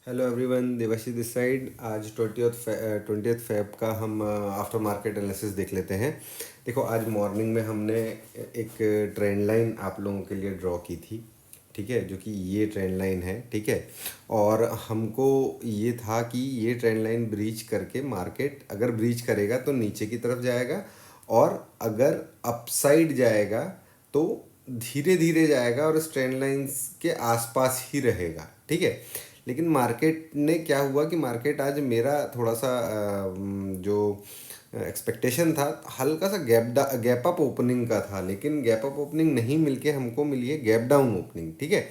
Hello everyone, Devashi this side. आज 20th Feb का हम आफ्टर मार्केट एनालिसिस देख लेते हैं। देखो, आज मॉर्निंग में हमने एक ट्रेंड लाइन आप लोगों के लिए ड्रॉ की थी, ठीक है, जो कि ये ट्रेंड लाइन है, ठीक है। और हमको ये था कि ये ट्रेंड लाइन ब्रीच करके मार्केट अगर ब्रीच करेगा तो नीचे की तरफ जाएगा, और अगर अपसाइड जाएगा तो धीरे धीरे जाएगा और इस ट्रेंड लाइंस के आसपास ही रहेगा, ठीक है। लेकिन मार्केट ने क्या हुआ कि मार्केट आज मेरा थोड़ा सा जो एक्सपेक्टेशन था, हल्का सा गैप अप ओपनिंग का था, लेकिन गैप अप ओपनिंग नहीं मिलके हमको मिली है गैप डाउन ओपनिंग, ठीक है।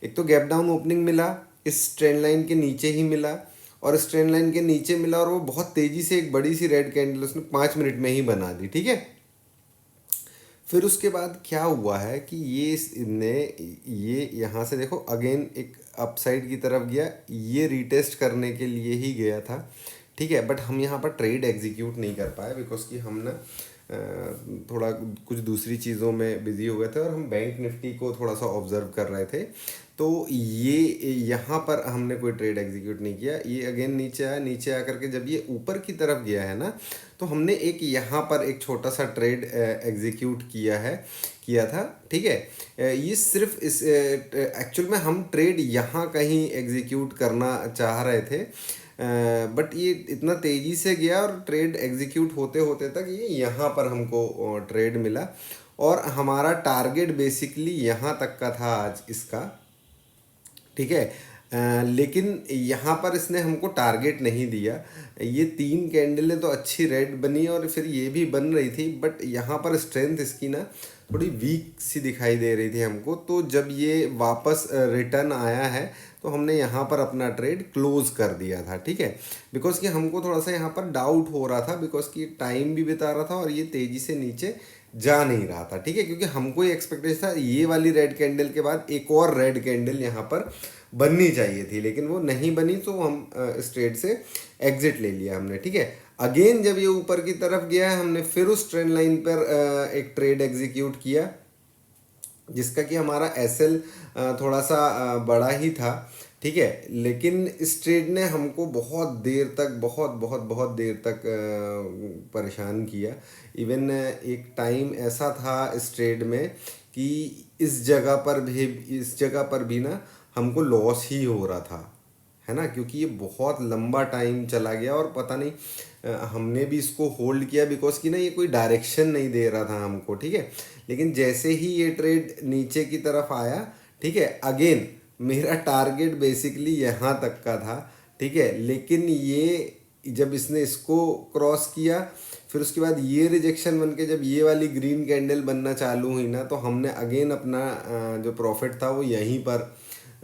एक तो गैप डाउन ओपनिंग मिला, इस ट्रेंड लाइन के नीचे ही मिला, और इस ट्रेंड लाइन के नीचे मिला, और वो बहुत तेज़ी से एक बड़ी सी रेड कैंडल उसने 5 मिनट में ही बना दी, ठीक है। फिर उसके बाद क्या हुआ है कि ये यहाँ से देखो अगेन एक अपसाइड की तरफ गया, ये रीटेस्ट करने के लिए ही गया था, ठीक है। बट हम यहाँ पर ट्रेड एग्जीक्यूट नहीं कर पाए बिकॉज कि हम ना थोड़ा कुछ दूसरी चीज़ों में बिजी हो गए थे, और हम बैंक निफ्टी को थोड़ा सा ऑब्जर्व कर रहे थे। तो ये यहाँ पर हमने कोई ट्रेड एग्जीक्यूट नहीं किया। ये अगेन नीचे आया, नीचे आकर के जब ये ऊपर की तरफ गया है ना, तो हमने एक यहाँ पर एक छोटा सा ट्रेड एग्जीक्यूट किया था, ठीक है। ये सिर्फ इस एक्चुअल में हम ट्रेड यहाँ कहीं एग्जीक्यूट करना चाह रहे थे, बट ये इतना तेज़ी से गया और ट्रेड एग्जीक्यूट होते होते तक ये यहाँ पर हमको ट्रेड मिला, और हमारा टारगेट बेसिकली यहाँ तक का था आज इसका, ठीक है। लेकिन यहाँ पर इसने हमको टारगेट नहीं दिया। ये 3 कैंडलें तो अच्छी रेड बनी और फिर ये भी बन रही थी, बट यहाँ पर स्ट्रेंथ इसकी ना थोड़ी वीक सी दिखाई दे रही थी हमको। तो जब ये वापस रिटर्न आया है तो हमने यहाँ पर अपना ट्रेड क्लोज कर दिया था, ठीक है। बिकॉज कि हमको थोड़ा सा यहाँ पर डाउट हो रहा था, बिकॉज कि टाइम भी बिता रहा था और ये तेज़ी से नीचे जा नहीं रहा था, ठीक है। क्योंकि हमको ये एक्सपेक्टेशन था ये वाली रेड कैंडल के बाद एक और रेड कैंडल यहाँ पर बननी चाहिए थी, लेकिन वो नहीं बनी, तो हम इस ट्रेड से एग्जिट ले लिया हमने, ठीक है। अगेन जब ये ऊपर की तरफ गया है, हमने फिर उस ट्रेंड लाइन पर एक ट्रेड एग्जीक्यूट किया, जिसका कि हमारा एसएल थोड़ा सा बड़ा ही था, ठीक है। लेकिन इस ट्रेड ने हमको बहुत देर तक बहुत बहुत बहुत देर तक परेशान किया। इवन एक टाइम ऐसा था इस ट्रेड में कि इस जगह पर भी ना हमको लॉस ही हो रहा था, है ना, क्योंकि ये बहुत लंबा टाइम चला गया और पता नहीं हमने भी इसको होल्ड किया बिकॉज कि ना ये कोई डायरेक्शन नहीं दे रहा था हमको, ठीक है। लेकिन जैसे ही ये ट्रेड नीचे की तरफ आया, ठीक है, अगेन मेरा टारगेट बेसिकली यहाँ तक का था, ठीक है। लेकिन ये जब इसने इसको क्रॉस किया, फिर उसके बाद ये रिजेक्शन बन के जब ये वाली ग्रीन कैंडल बनना चालू हुई ना, तो हमने अगेन अपना जो प्रॉफिट था वो यहीं पर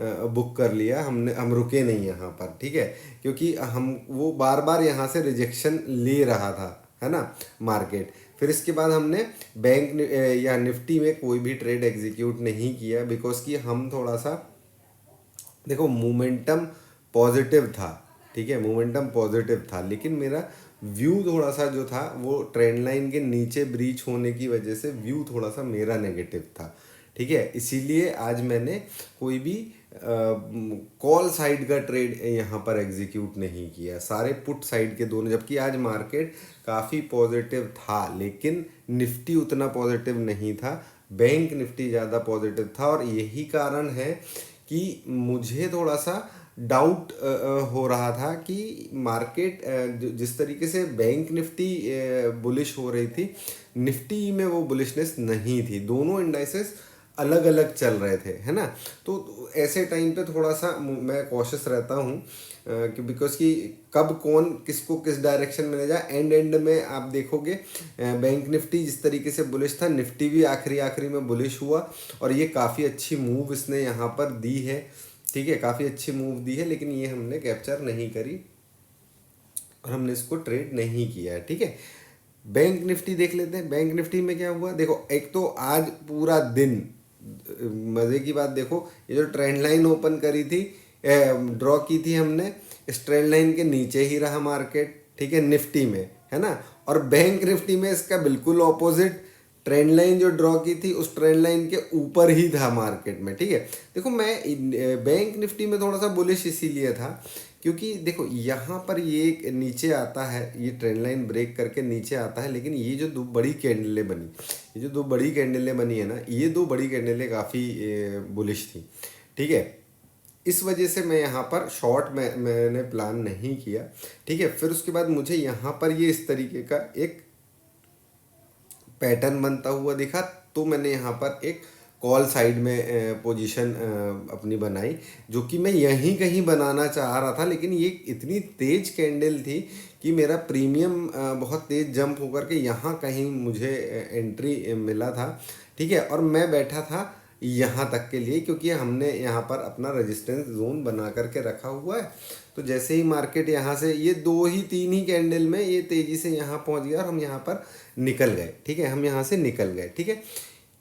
बुक कर लिया। हम रुके नहीं यहाँ पर, ठीक है, क्योंकि हम वो बार बार यहाँ से रिजेक्शन ले रहा था, है ना, मार्केट। फिर इसके बाद हमने या निफ्टी में कोई भी ट्रेड एग्जीक्यूट नहीं किया, बिकॉज कि हम थोड़ा सा देखो मोमेंटम पॉजिटिव था, ठीक है, मोमेंटम पॉजिटिव था, लेकिन मेरा व्यू थोड़ा सा जो था वो ट्रेंड लाइन के नीचे ब्रीच होने की वजह से व्यू थोड़ा सा मेरा नेगेटिव था, ठीक है। इसीलिए आज मैंने कोई भी कॉल साइड का ट्रेड यहाँ पर एग्जीक्यूट नहीं किया, सारे पुट साइड के दोनों। जबकि आज मार्केट काफ़ी पॉजिटिव था, लेकिन निफ्टी उतना पॉजिटिव नहीं था, बैंक निफ्टी ज़्यादा पॉजिटिव था, और यही कारण है कि मुझे थोड़ा सा डाउट हो रहा था कि मार्केट जिस तरीके से बैंक निफ्टी बुलिश हो रही थी, निफ्टी में वो बुलिशनेस नहीं थी। दोनों इंडाइसेस अलग अलग चल रहे थे, है ना। तो ऐसे टाइम पे थोड़ा सा मैं कॉशियस रहता हूँ कि बिकॉज कि कब कौन किसको किस डायरेक्शन में ले जाए। एंड में आप देखोगे बैंक निफ्टी जिस तरीके से बुलिश था, निफ्टी भी आखिरी में बुलिश हुआ, और ये काफ़ी अच्छी मूव इसने यहाँ पर दी है, ठीक है, काफ़ी अच्छी मूव दी है, लेकिन ये हमने कैप्चर नहीं करी और हमने इसको ट्रेड नहीं किया है, ठीक है। बैंक निफ्टी देख लेते हैं। बैंक निफ्टी में क्या हुआ, देखो, एक तो आज पूरा दिन मज़े की बात देखो, ये जो ट्रेंड लाइन ओपन करी थी, ड्रॉ की थी हमने, इस ट्रेंड लाइन के नीचे ही रहा मार्केट, ठीक है, निफ्टी में, है ना। और बैंक निफ्टी में इसका बिल्कुल ऑपोजिट, ट्रेंड लाइन जो ड्रॉ की थी उस ट्रेंड लाइन के ऊपर ही था मार्केट में, ठीक है। देखो मैं बैंक निफ्टी में थोड़ा सा बुलिश इसीलिए था क्योंकि देखो यहाँ पर ये नीचे आता है, ये ट्रेंड लाइन ब्रेक करके नीचे आता है, लेकिन ये जो दो बड़ी कैंडलें बनी, ये जो दो बड़ी कैंडलें बनी है ना, ये दो बड़ी कैंडलें काफ़ी बुलिश थी, ठीक है। इस वजह से मैं यहाँ पर शॉर्ट मैंने प्लान नहीं किया, ठीक है। फिर उसके बाद मुझे यहाँ पर ये इस तरीके का एक पैटर्न बनता हुआ दिखा, तो मैंने यहाँ पर एक कॉल साइड में पोजीशन अपनी बनाई, जो कि मैं यहीं कहीं बनाना चाह रहा था, लेकिन ये इतनी तेज कैंडल थी कि मेरा प्रीमियम बहुत तेज जंप होकर के यहाँ कहीं मुझे एंट्री मिला था, ठीक है। और मैं बैठा था यहाँ तक के लिए, क्योंकि हमने यहाँ पर अपना रेजिस्टेंस जोन बना करके रखा हुआ है। तो जैसे ही मार्केट यहाँ से ये दो ही तीन ही कैंडल में ये तेज़ी से यहाँ पहुँच गया और हम यहाँ पर निकल गए, ठीक है, हम यहाँ से निकल गए, ठीक है।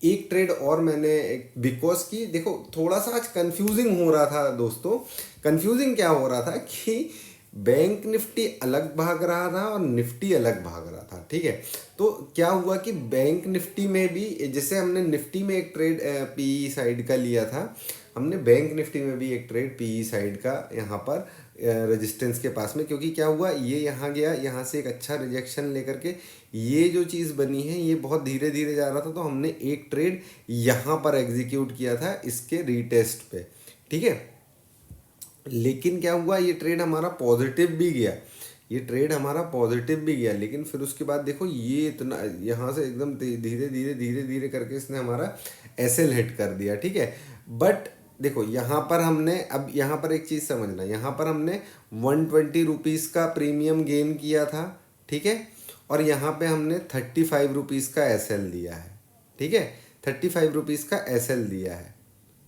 एक ट्रेड और मैंने बिकॉज की देखो थोड़ा सा आज कंफ्यूजिंग हो रहा था दोस्तों। कंफ्यूजिंग क्या हो रहा था कि बैंक निफ्टी अलग भाग रहा था और निफ्टी अलग भाग रहा था, ठीक है। तो क्या हुआ कि बैंक निफ्टी में भी, जैसे हमने निफ्टी में एक ट्रेड पीई साइड का लिया था, हमने बैंक निफ्टी में भी एक ट्रेड पीई साइड का यहाँ पर रेजिस्टेंस के पास में, क्योंकि क्या हुआ ये यहाँ गया, यहाँ से एक अच्छा रिजेक्शन लेकर के ये जो चीज़ बनी है ये बहुत धीरे धीरे जा रहा था, तो हमने एक ट्रेड यहाँ पर एग्जीक्यूट किया था इसके रीटेस्ट पे, ठीक है। लेकिन क्या हुआ, ये ट्रेड हमारा पॉजिटिव भी गया, ये ट्रेड हमारा पॉजिटिव भी गया, लेकिन फिर उसके बाद देखो ये इतना यहाँ से एकदम धीरे धीरे धीरे धीरे करके इसने हमारा एसएल हिट कर दिया, ठीक है। बट देखो यहाँ पर हमने, अब यहाँ पर एक चीज़ समझना, यहाँ पर हमने 120 रुपीज़ का प्रीमियम गेन किया था, ठीक है। और यहाँ पे हमने 35 रुपीज़ का एसएल दिया है, ठीक है, 35 रुपीज़ का एसएल दिया है,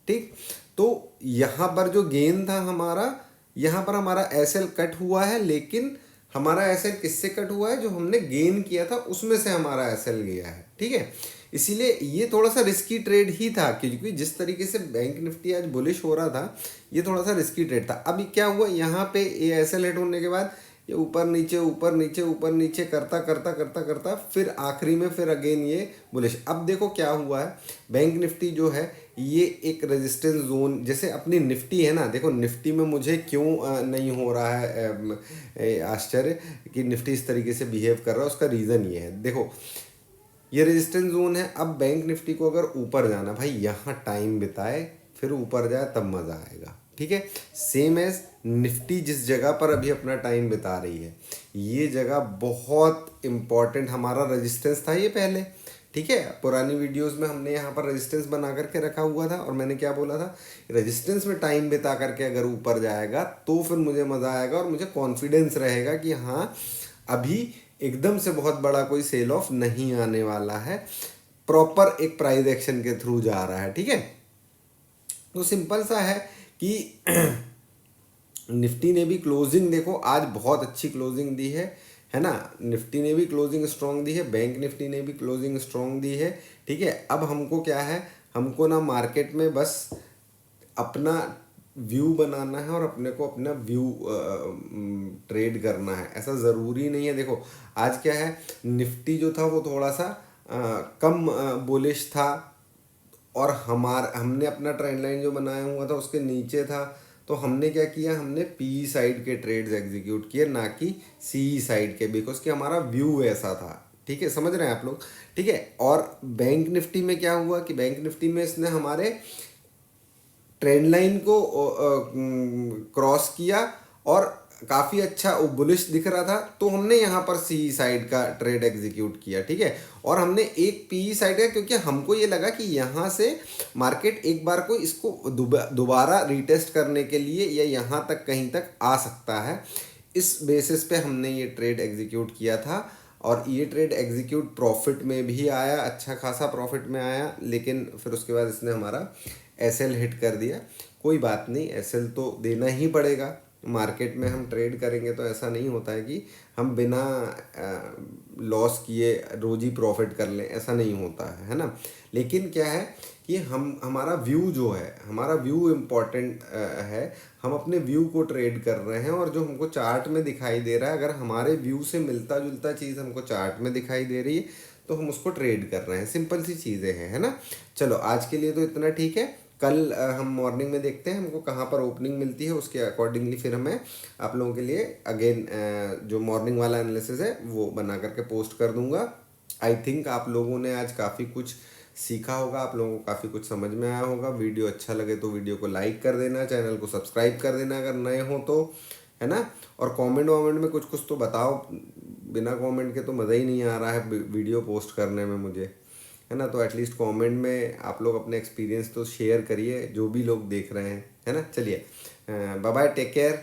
ठीक। तो यहाँ पर जो गेन था हमारा, यहाँ पर हमारा एसएल कट हुआ है, लेकिन हमारा एसएल किससे कट हुआ है, जो हमने गेन किया था उसमें से हमारा एसएल गया है, ठीक है। इसीलिए ये थोड़ा सा रिस्की ट्रेड ही था, क्योंकि जिस तरीके से बैंक निफ्टी आज बुलिश हो रहा था ये थोड़ा सा रिस्की ट्रेड था। अभी क्या हुआ, यहाँ पे ये एसएल हिट होने के बाद ये ऊपर नीचे ऊपर नीचे ऊपर नीचे करता करता करता करता फिर आखिरी में फिर अगेन ये बुलिश। अब देखो क्या हुआ है, बैंक निफ्टी जो है ये एक रेजिस्टेंस जोन, जैसे अपनी निफ्टी है ना, देखो निफ्टी में मुझे क्यों नहीं हो रहा है आश्चर्य कि निफ्टी इस तरीके से बिहेव कर रहा है, उसका रीज़न ये है, देखो ये रेजिस्टेंस जोन है। अब बैंक निफ्टी को अगर ऊपर जाना, भाई यहाँ टाइम बिताए फिर ऊपर जाए तब मज़ा आएगा, ठीक है। सेम एज निफ्टी जिस जगह पर अभी अपना टाइम बिता रही है, ये जगह बहुत इम्पॉर्टेंट हमारा रेजिस्टेंस था ये पहले, ठीक है। पुरानी वीडियोस में हमने यहाँ पर रेजिस्टेंस बना करके रखा हुआ था, और मैंने क्या बोला था, रेजिस्टेंस में टाइम बिता करके अगर ऊपर जाएगा तो फिर मुझे मज़ा आएगा और मुझे कॉन्फिडेंस रहेगा कि हाँ अभी एकदम से बहुत बड़ा कोई सेल ऑफ नहीं आने वाला है, प्रॉपर एक प्राइस एक्शन के थ्रू जा रहा है, ठीक है। तो सिंपल सा है कि निफ्टी ने भी क्लोजिंग देखो आज बहुत अच्छी क्लोजिंग दी है ना, निफ्टी ने भी क्लोजिंग स्ट्रॉन्ग दी है, बैंक निफ्टी ने भी क्लोजिंग स्ट्रॉन्ग दी है, ठीक है। अब हमको क्या है, हमको ना मार्केट में बस अपना व्यू बनाना है और अपने को अपना व्यू ट्रेड करना है, ऐसा ज़रूरी नहीं है। देखो आज क्या है, निफ्टी जो था वो थोड़ा सा कम बुलिश था, और हमने अपना ट्रेंड लाइन जो बनाया हुआ था उसके नीचे था, तो हमने क्या किया, हमने पी साइड के ट्रेड्स एग्जीक्यूट किए, ना कि सी साइड के, बिकॉज कि हमारा व्यू ऐसा था, ठीक है, समझ रहे हैं आप लोग, ठीक है। और बैंक निफ्टी में क्या हुआ कि बैंक निफ्टी में इसने हमारे ट्रेंड लाइन को क्रॉस किया और काफ़ी अच्छा बुलिश दिख रहा था, तो हमने यहाँ पर सी साइड का ट्रेड एग्जीक्यूट किया, ठीक है। और हमने एक पी साइड का, क्योंकि हमको ये लगा कि यहाँ से मार्केट एक बार को इसको दोबारा रीटेस्ट करने के लिए या यहाँ तक कहीं तक आ सकता है, इस बेसिस पे हमने ये ट्रेड एग्जीक्यूट किया था। और ये ट्रेड एग्जीक्यूट प्रॉफिट में भी आया, अच्छा खासा प्रॉफिट में आया, लेकिन फिर उसके बाद इसने हमारा एसएल हिट कर दिया। कोई बात नहीं, एसएल तो देना ही पड़ेगा, मार्केट में हम ट्रेड करेंगे तो ऐसा नहीं होता है कि हम बिना लॉस किए रोज ही प्रॉफिट कर लें, ऐसा नहीं होता है ना। लेकिन क्या है कि हमारा व्यू जो है, हमारा व्यू इम्पॉर्टेंट है, हम अपने व्यू को ट्रेड कर रहे हैं, और जो हमको चार्ट में दिखाई दे रहा है, अगर हमारे व्यू से मिलता जुलता चीज़ हमको चार्ट में दिखाई दे रही है तो हम उसको ट्रेड कर रहे हैं। सिंपल सी चीज़ें हैं, है ना। चलो आज के लिए तो इतना ठीक है। कल हम मॉर्निंग में देखते हैं हमको कहाँ पर ओपनिंग मिलती है, उसके अकॉर्डिंगली फिर हमें आप लोगों के लिए अगेन जो मॉर्निंग वाला एनालिसिस है वो बना करके पोस्ट कर दूंगा। आई थिंक आप लोगों ने आज काफ़ी कुछ सीखा होगा, आप लोगों को काफ़ी कुछ समझ में आया होगा। वीडियो अच्छा लगे तो वीडियो को लाइक कर देना, चैनल को सब्सक्राइब कर देना अगर नए हो तो, है ना। और कमेंट वमेंट में कुछ कुछ तो बताओ, बिना कमेंट के तो मज़ा ही नहीं आ रहा है वीडियो पोस्ट करने में मुझे, है ना। तो एटलीस्ट कमेंट में आप लोग अपने एक्सपीरियंस तो शेयर करिए, जो भी लोग देख रहे हैं, है ना। चलिए बाय बाय, टेक केयर।